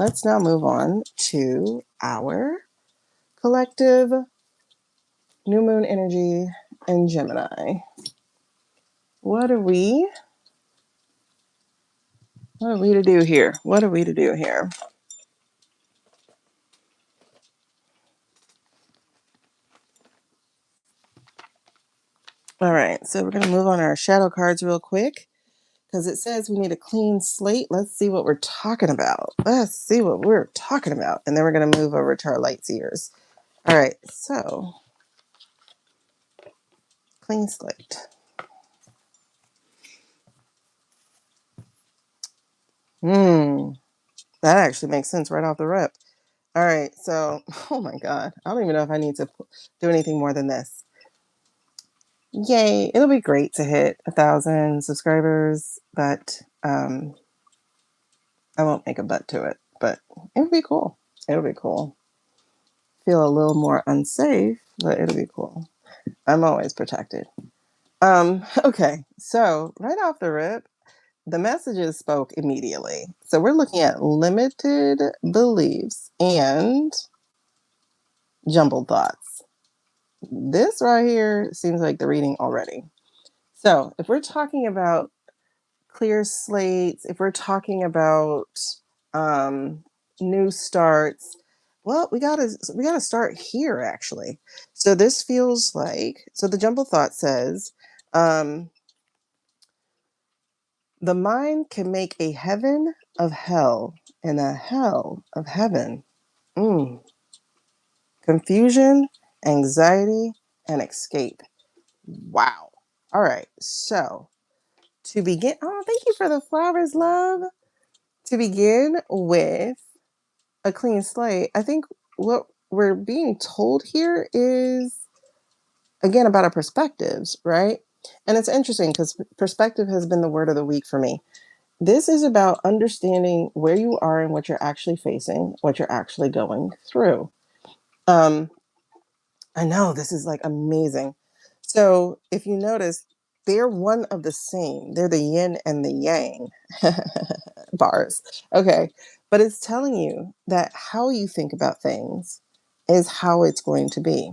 let's now move on to our collective new moon energy in Gemini. What are we to do here? What are we to do here? All right, so we're going to move on our shadow cards real quick because it says we need a clean slate. Let's see what we're talking about. And then we're going to move over to our light seers. All right, so clean slate. That actually makes sense right off the rip. All right, so, oh my God, I don't even know if I need to do anything more than this. Yay, it'll be great to hit 1,000 subscribers, but I won't make a butt to it, but it'll be cool. It'll be cool. Feel a little more unsafe, but it'll be cool. I'm always protected. Okay, so right off the rip, the messages spoke immediately. So we're looking at limited beliefs and jumbled thoughts. This right here seems like the reading already. So if we're talking about clear slates, if we're talking about new starts, well, we gotta start here actually. So this feels like, so the jumbled thought says, the mind can make a heaven of hell and a hell of heaven. Confusion, anxiety, and escape. Wow. All right. So to begin, oh, thank you for the flowers, love. To begin with a clean slate, I think what we're being told here is, again, about our perspectives, right? And it's interesting because perspective has been the word of the week for me. This is about understanding where you are and what you're actually facing, what you're actually going through. I know this is like amazing. So if you notice, they're one of the same. They're the yin and the yang bars. Okay. But it's telling you that how you think about things is how it's going to be.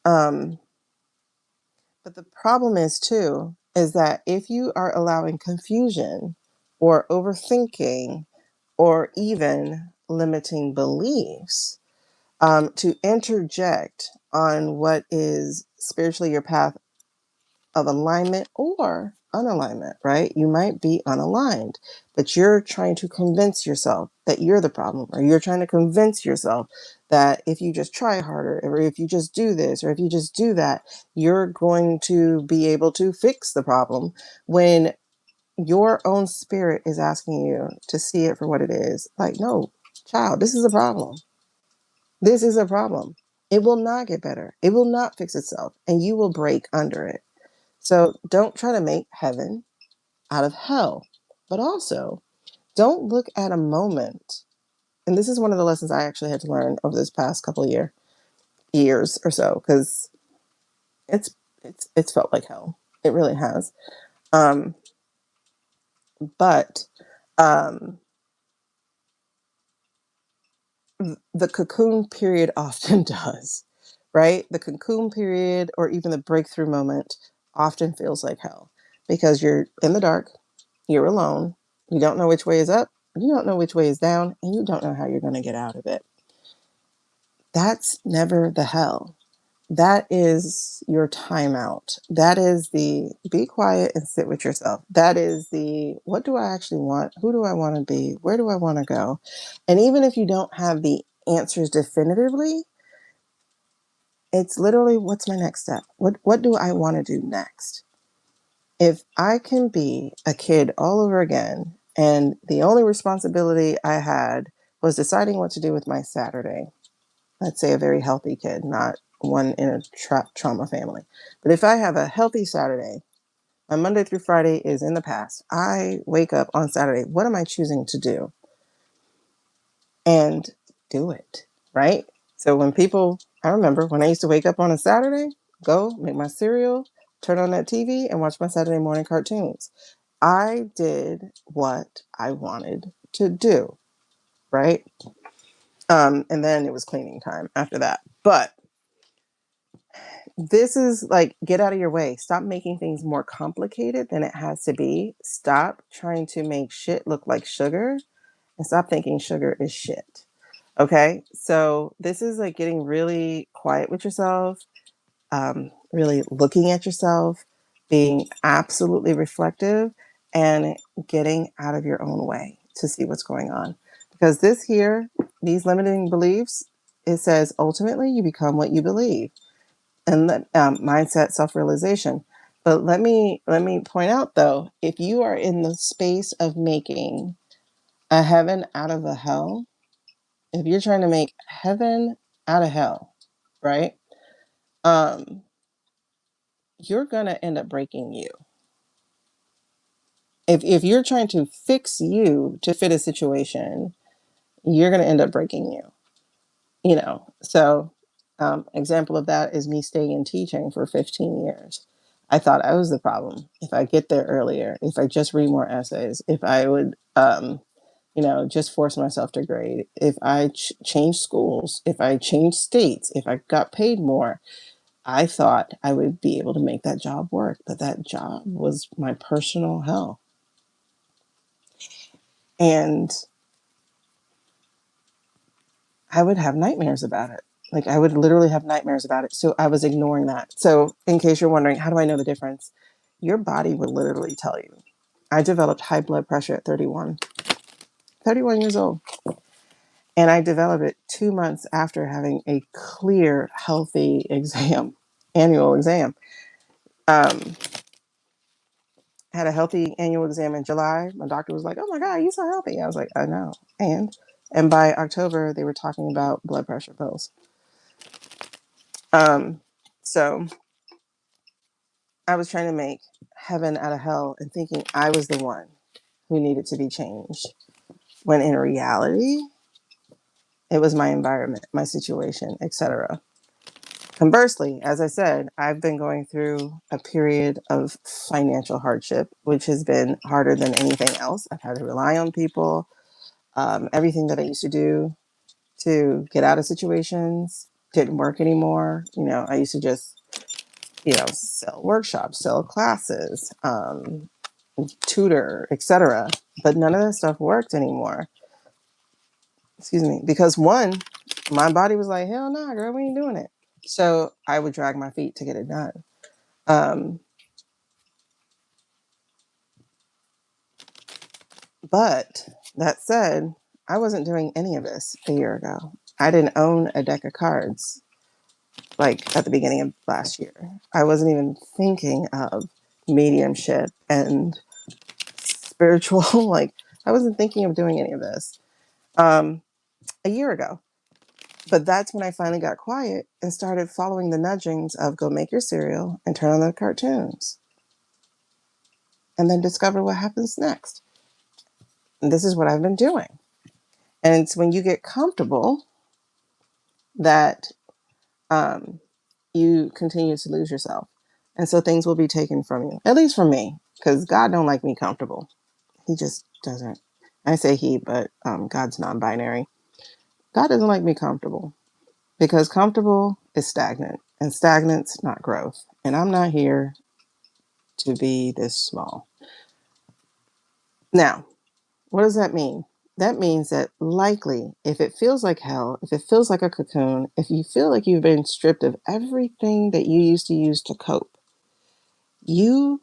But the problem is too, is that if you are allowing confusion or overthinking or even limiting beliefs to interject on what is spiritually your path of alignment or unalignment, right? You might be unaligned, but you're trying to convince yourself that you're the problem, or you're trying to convince yourself that if you just try harder, or if you just do this, or if you just do that, you're going to be able to fix the problem when your own spirit is asking you to see it for what it is. Like, no, child, this is a problem. This is a problem. It will not get better. It will not fix itself, and you will break under it. So don't try to make heaven out of hell, but also don't look at a moment. And this is one of the lessons I actually had to learn over this past couple of years or so, because it's felt like hell. It really has. But the cocoon period often does, right? The cocoon period or even the breakthrough moment often feels like hell because you're in the dark, you're alone, you don't know which way is up, you don't know which way is down, and you don't know how you're going to get out of it. That's never the hell. That is your timeout. That is the be quiet and sit with yourself. That is the what do I actually want? Who do I want to be? Where do I want to go? And even if you don't have the answers definitively, it's literally what's my next step? What do I want to do next? If I can be a kid all over again and the only responsibility I had was deciding what to do with my Saturday, let's say a very healthy kid, not one in a trauma family. But if I have a healthy Saturday, my Monday through Friday is in the past. I wake up on Saturday. What am I choosing to do? And do it, right? So I remember when I used to wake up on a Saturday, go make my cereal, turn on that TV and watch my Saturday morning cartoons. I did what I wanted to do. right? And then it was cleaning time after that. But this is like, get out of your way. Stop making things more complicated than it has to be. Stop trying to make shit look like sugar, and stop thinking sugar is shit. Okay. So this is like getting really quiet with yourself, really looking at yourself, being absolutely reflective, and getting out of your own way to see what's going on. Because this here, these limiting beliefs, it says ultimately you become what you believe, and mindset, self-realization. But let me point out though, if you are in the space of making a heaven out of a hell, if you're trying to make heaven out of hell, right? Um, you're gonna end up breaking you. If you're trying to fix you to fit a situation, you're gonna end up breaking you. You know, so example of that is me staying in teaching for 15 years. I thought I was the problem. If I get there earlier, if I just read more essays, if I would just force myself to grade, if I change schools, if I change states, if I got paid more, I thought I would be able to make that job work. But that job was my personal hell. And I would have nightmares about it. Like, I would literally have nightmares about it. So I was ignoring that. So in case you're wondering, how do I know the difference? Your body will literally tell you. I developed high blood pressure at 31 years old. And I developed it 2 months after having a clear, healthy exam, annual exam. Had a healthy annual exam in July. My doctor was like, "Oh my God, you're so healthy." I was like, "I know." And by October, they were talking about blood pressure pills. So I was trying to make heaven out of hell and thinking I was the one who needed to be changed. When in reality, it was my environment, my situation, etc. Conversely, as I said, I've been going through a period of financial hardship, which has been harder than anything else. I've had to rely on people. Everything that I used to do to get out of situations didn't work anymore. I used to just, sell workshops, sell classes, tutor, etc. But none of that stuff worked anymore. Excuse me. Because one, my body was like, hell no, girl, we ain't doing it. So I would drag my feet to get it done. But that said, I wasn't doing any of this a year ago. I didn't own a deck of cards like at the beginning of last year. I wasn't even thinking of mediumship and spiritual. Like, I wasn't thinking of doing any of this a year ago. But that's when I finally got quiet and started following the nudgings of go make your cereal and turn on the cartoons and then discover what happens next. And this is what I've been doing. And it's when you get comfortable that you continue to lose yourself. And so things will be taken from you, at least from me, because God don't like me comfortable. He just doesn't. I say he, but God's non-binary. God doesn't like me comfortable because comfortable is stagnant and stagnant's not growth. And I'm not here to be this small. Now, what does that mean? That means that likely, if it feels like hell, if it feels like a cocoon, if you feel like you've been stripped of everything that you used to use to cope, you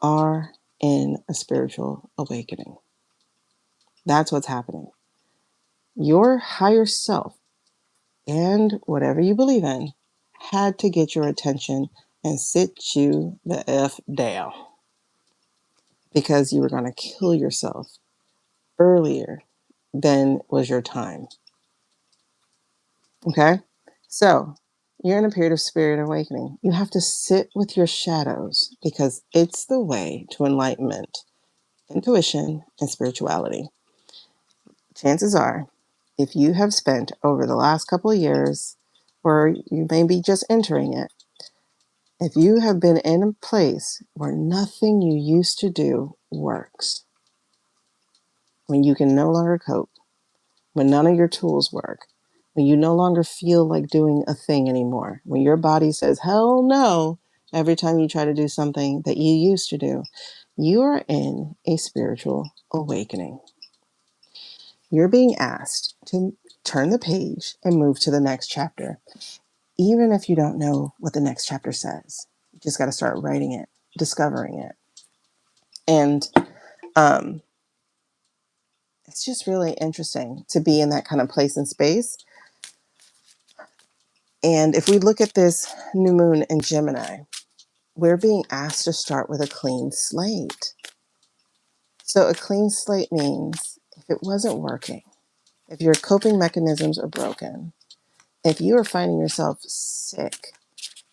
are in a spiritual awakening. That's what's happening. Your higher self and whatever you believe in had to get your attention and sit you the F down because you were going to kill yourself earlier than was your time. Okay? So you're in a period of spirit awakening. You have to sit with your shadows because it's the way to enlightenment, intuition, and spirituality. Chances are, if you have spent over the last couple of years, or you may be just entering it, if you have been in a place where nothing you used to do works, when you can no longer cope, when none of your tools work, when you no longer feel like doing a thing anymore, when your body says, hell no, every time you try to do something that you used to do, you are in a spiritual awakening. You're being asked to turn the page and move to the next chapter, even if you don't know what the next chapter says. You just got to start writing it, discovering it. And it's just really interesting to be in that kind of place and space. And if we look at this new moon in Gemini, we're being asked to start with a clean slate. So a clean slate means if it wasn't working, if your coping mechanisms are broken, if you are finding yourself sick,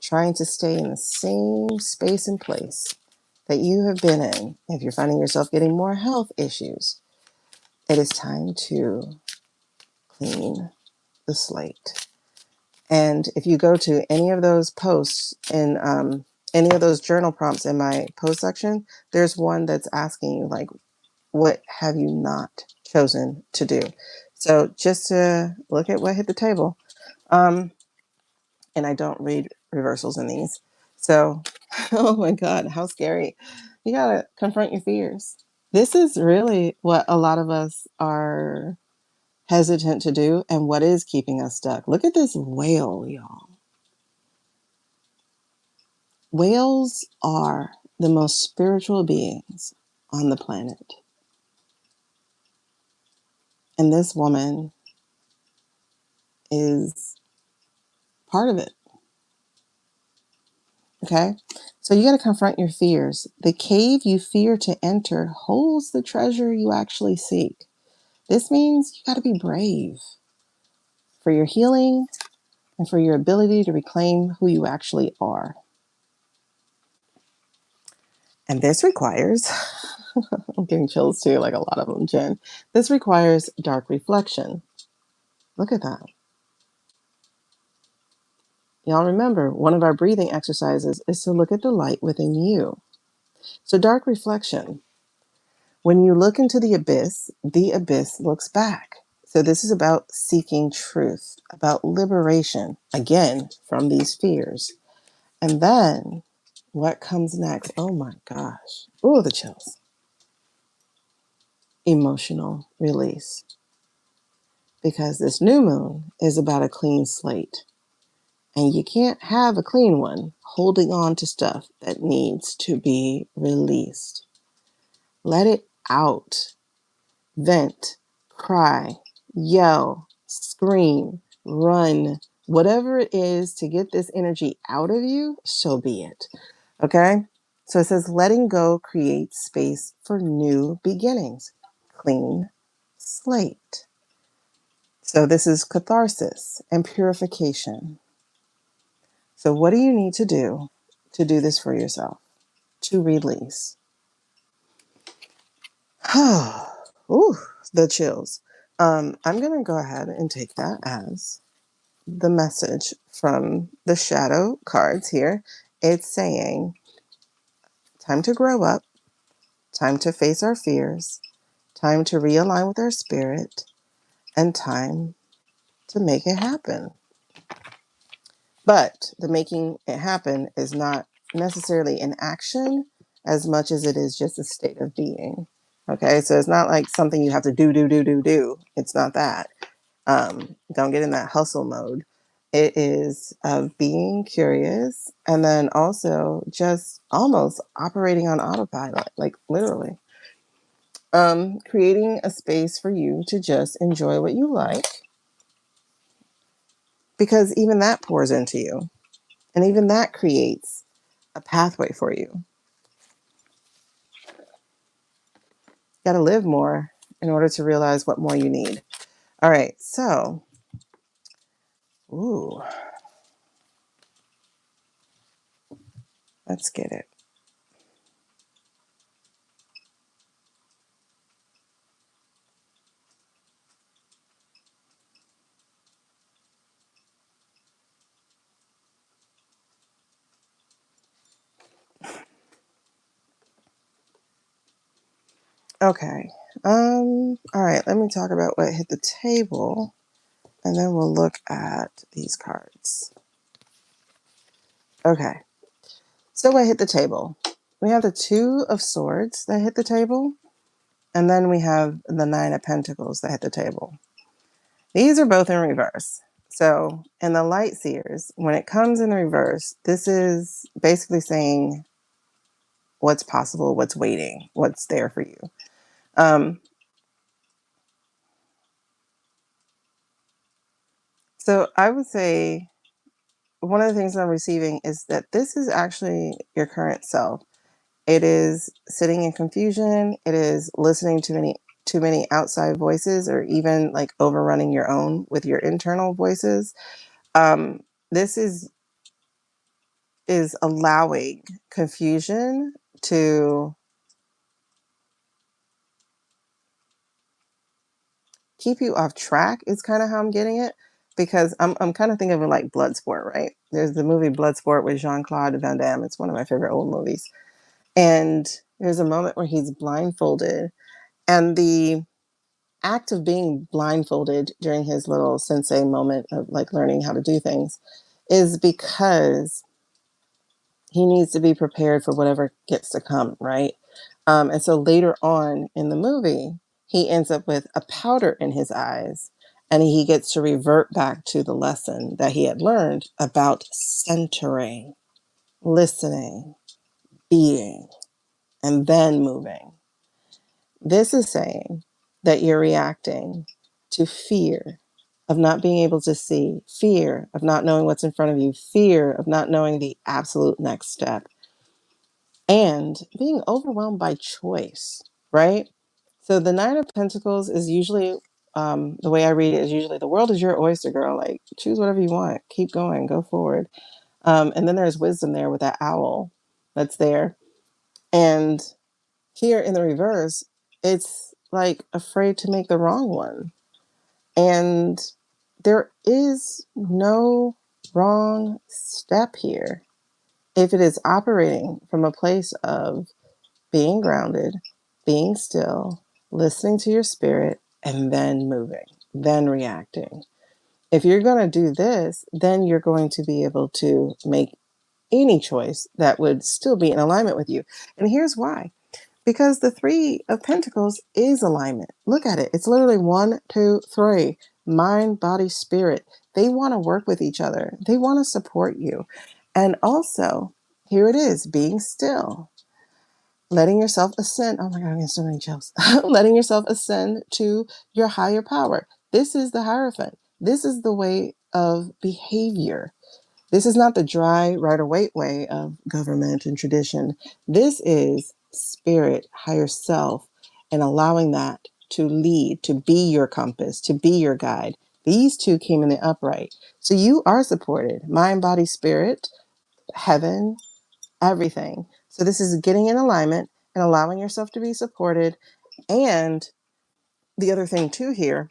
trying to stay in the same space and place that you have been in, if you're finding yourself getting more health issues, it is time to clean the slate. And if you go to any of those posts in any of those journal prompts in my post section, there's one that's asking you, like, what have you not chosen to do? So just to look at what hit the table. And I don't read reversals in these. So, oh my God, how scary. You got to confront your fears. This is really what a lot of us are hesitant to do and what is keeping us stuck. Look at this whale, y'all. Whales are the most spiritual beings on the planet. And this woman is part of it. Okay? So you got to confront your fears. The cave you fear to enter holds the treasure you actually seek. This means you got to be brave for your healing and for your ability to reclaim who you actually are. And this requires, I'm getting chills too, like a lot of them, Jen. This requires dark reflection. Look at that. Y'all remember, one of our breathing exercises is to look at the light within you. So dark reflection. When you look into the abyss looks back. So this is about seeking truth, about liberation, again, from these fears. And then what comes next? Oh my gosh. Oh, the chills. Emotional release. Because this new moon is about a clean slate. And you can't have a clean one holding on to stuff that needs to be released. Let it out. Vent, cry, yell, scream, run, whatever it is to get this energy out of you, so be it. Okay? So it says, letting go creates space for new beginnings. Clean slate. So this is catharsis and purification. So what do you need to do this for yourself? To release. Ooh, the chills. I'm going to go ahead and take that as the message from the shadow cards here. It's saying, time to grow up, time to face our fears, time to realign with our spirit, and time to make it happen. But the making it happen is not necessarily an action as much as it is just a state of being. Okay, so it's not like something you have to do. It's not that. Don't get in that hustle mode. It is of being curious and then also just almost operating on autopilot, like literally. Creating a space for you to just enjoy what you like, because even that pours into you and even that creates a pathway for you. You got to live more in order to realize what more you need. All right, so, ooh, let's get it. Okay. All right, let me talk about what hit the table, and then we'll look at these cards. Okay. So what hit the table? We have the Two of Swords that hit the table, and then we have the Nine of Pentacles that hit the table. These are both in reverse. So in the Light Seers, when it comes in reverse, this is basically saying what's possible, what's waiting, what's there for you. So I would say one of the things I'm receiving is that this is actually your current self. It is sitting in confusion. It is listening to too many outside voices, or even like overrunning your own with your internal voices. This is allowing confusion to keep you off track. Is kind of how I'm getting it, because I'm kind of thinking of it like Bloodsport, right? There's the movie Bloodsport with Jean-Claude Van Damme. It's one of my favorite old movies. And there's a moment where he's blindfolded, and the act of being blindfolded during his little sensei moment of like learning how to do things is because he needs to be prepared for whatever gets to come, right? And so later on in the movie, he ends up with a powder in his eyes, and he gets to revert back to the lesson that he had learned about centering, listening, being, and then moving. This is saying that you're reacting to fear of not being able to see, fear of not knowing what's in front of you, fear of not knowing the absolute next step, and being overwhelmed by choice, right? So the Nine of Pentacles is usually, the way I read it is usually, the world is your oyster, girl. Like, choose whatever you want, keep going, go forward. And then there's wisdom there with that owl that's there. And here in the reverse, it's like afraid to make the wrong one. And there is no wrong step here if it is operating from a place of being grounded, being still, listening to your spirit, and then moving, then reacting. If you're going to do this, then you're going to be able to make any choice that would still be in alignment with you. And here's why. Because the Three of Pentacles is alignment. Look at it. It's literally 1, 2, 3. Mind, body, spirit. They want to work with each other. They want to support you. And also, here it is, being still. Letting yourself ascend. Oh my God, I'm getting so many chills. Letting yourself ascend to your higher power. This is the Hierophant. This is the way of behavior. This is not the dry, Rider-Waite way of government and tradition. This is spirit, higher self, and allowing that to lead, to be your compass, to be your guide. These two came in the upright. So you are supported. Mind, body, spirit, heaven, everything. So this is getting in alignment and allowing yourself to be supported. And the other thing too here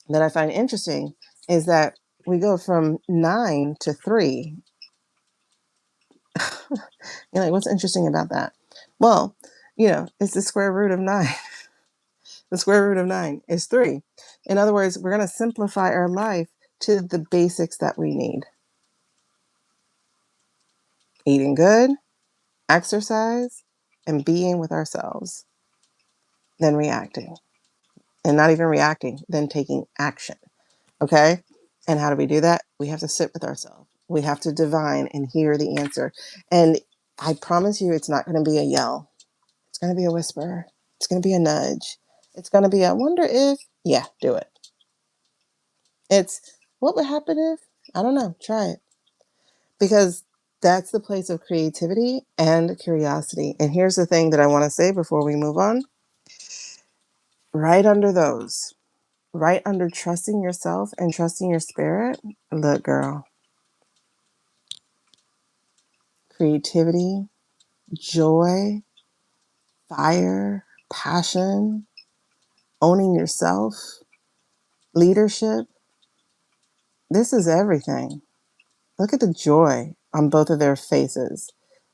that I find interesting is that we go from 9 to 3. You're like, what's interesting about that? Well, it's the square root of 9. The square root of 9 is 3. In other words, we're going to simplify our life to the basics that we need. Eating good, exercise, and being with ourselves. Then reacting. And not even reacting, then taking action. Okay? And how do we do that? We have to sit with ourselves. We have to divine and hear the answer. And I promise you, it's not going to be a yell. It's going to be a whisper. It's going to be a nudge. It's going to be a wonder if, yeah, do it. It's what would happen if, I don't know, try it. Because that's the place of creativity and curiosity. And here's the thing that I want to say before we move on. Right under those, right under trusting yourself and trusting your spirit, look, girl, creativity, joy, fire, passion, owning yourself, leadership. This is everything. Look at the joy on both of their faces.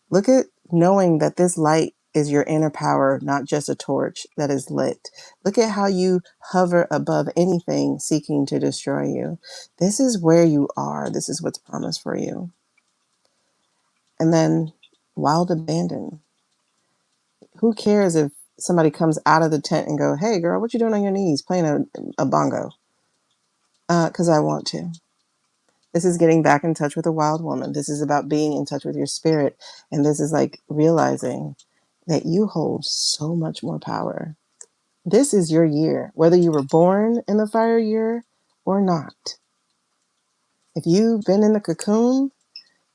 Look at knowing that this light is your inner power, not just a torch that is lit. Look at how you hover above anything seeking to destroy you. This is where you are. This is what's promised for you. And then wild abandon. Who cares if somebody comes out of the tent and go, hey girl, what you doing on your knees playing a bongo? Because I want to. This is getting back in touch with a wild woman. This is about being in touch with your spirit. And this is like realizing that you hold so much more power. This is your year, whether you were born in the fire year or not. If you've been in the cocoon,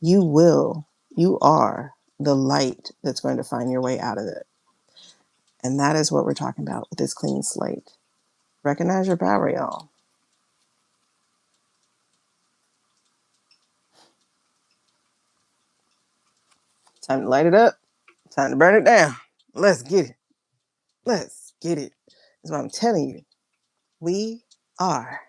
you are the light that's going to find your way out of it. And that is what we're talking about with this clean slate. Recognize your power, y'all. Time to light it up. Time to burn it down. Let's get it. Let's get it. That's what I'm telling you. We are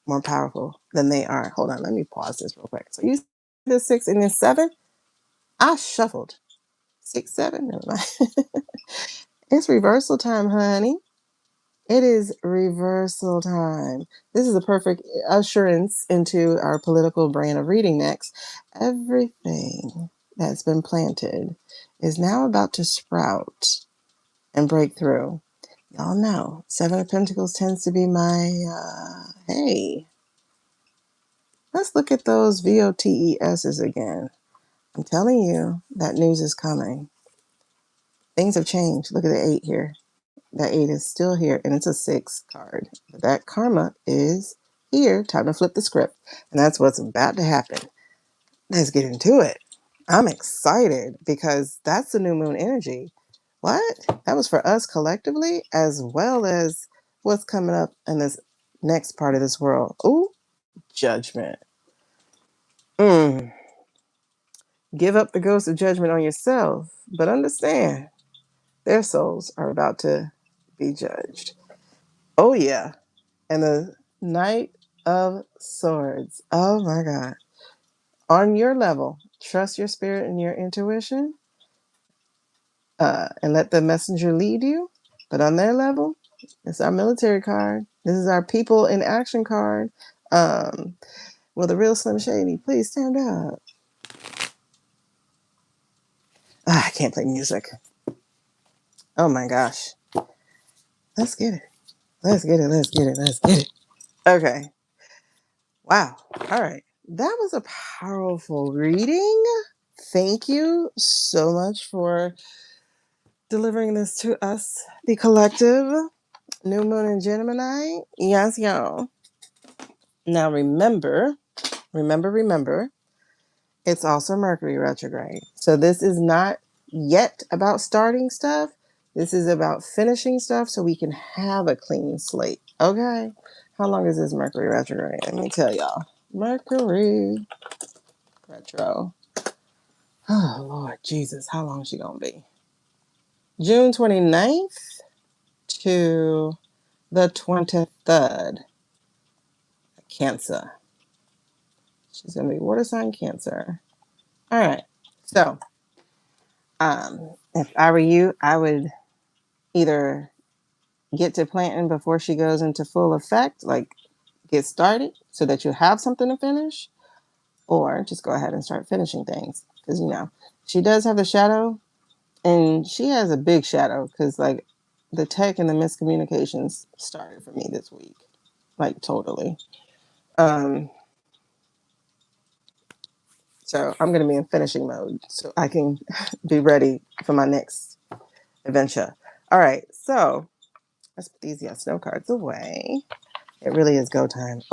more powerful than they are. Hold on, let me pause this real quick. So you see this 6 and this 7? I shuffled 6, 7. Never mind. It's reversal time, honey. It is reversal time. This is a perfect usherance into our political brand of reading next. Everything that's been planted is now about to sprout and break through. Y'all know, 7 of Pentacles tends to be my, hey, let's look at those VOTESs again. I'm telling you, that news is coming. Things have changed. Look at the 8 here. That 8 is still here, and it's a 6 card. But that karma is here. Time to flip the script. And that's what's about to happen. Let's get into it. I'm excited because that's the new moon energy. What? That was for us collectively, as well as what's coming up in this next part of this world. Ooh, judgment. Give up the ghost of judgment on yourself, but understand their souls are about to be judged. Oh, yeah. And the Knight of Swords. Oh, my God. On your level, trust your spirit and your intuition, and let the messenger lead you. But on their level, it's our military card. This is our people in action card. Will the real Slim Shady please stand up? I can't play music. Oh my gosh. Let's get it. Let's get it. Let's get it. Let's get it. Okay. Wow. All right. That was a powerful reading. Thank you so much for delivering this to us, the collective. New Moon in Gemini. Yes, y'all. Now remember, it's also Mercury retrograde. So this is not yet about starting stuff. This is about finishing stuff so we can have a clean slate. Okay? How long is this Mercury retrograde? Let me tell y'all. Mercury retro. Oh, Lord Jesus. How long is she going to be? June 29th to the 23rd. Cancer. She's going to be water sign Cancer. All right. So, if I were you, I would either get to planting before she goes into full effect, like get started so that you have something to finish, or just go ahead and start finishing things. Because, she does have the shadow, and she has a big shadow because, like, the tech and the miscommunications started for me this week. Like, totally. So I'm going to be in finishing mode so I can be ready for my next adventure. All right, so let's put these yes no cards away. It really is go time.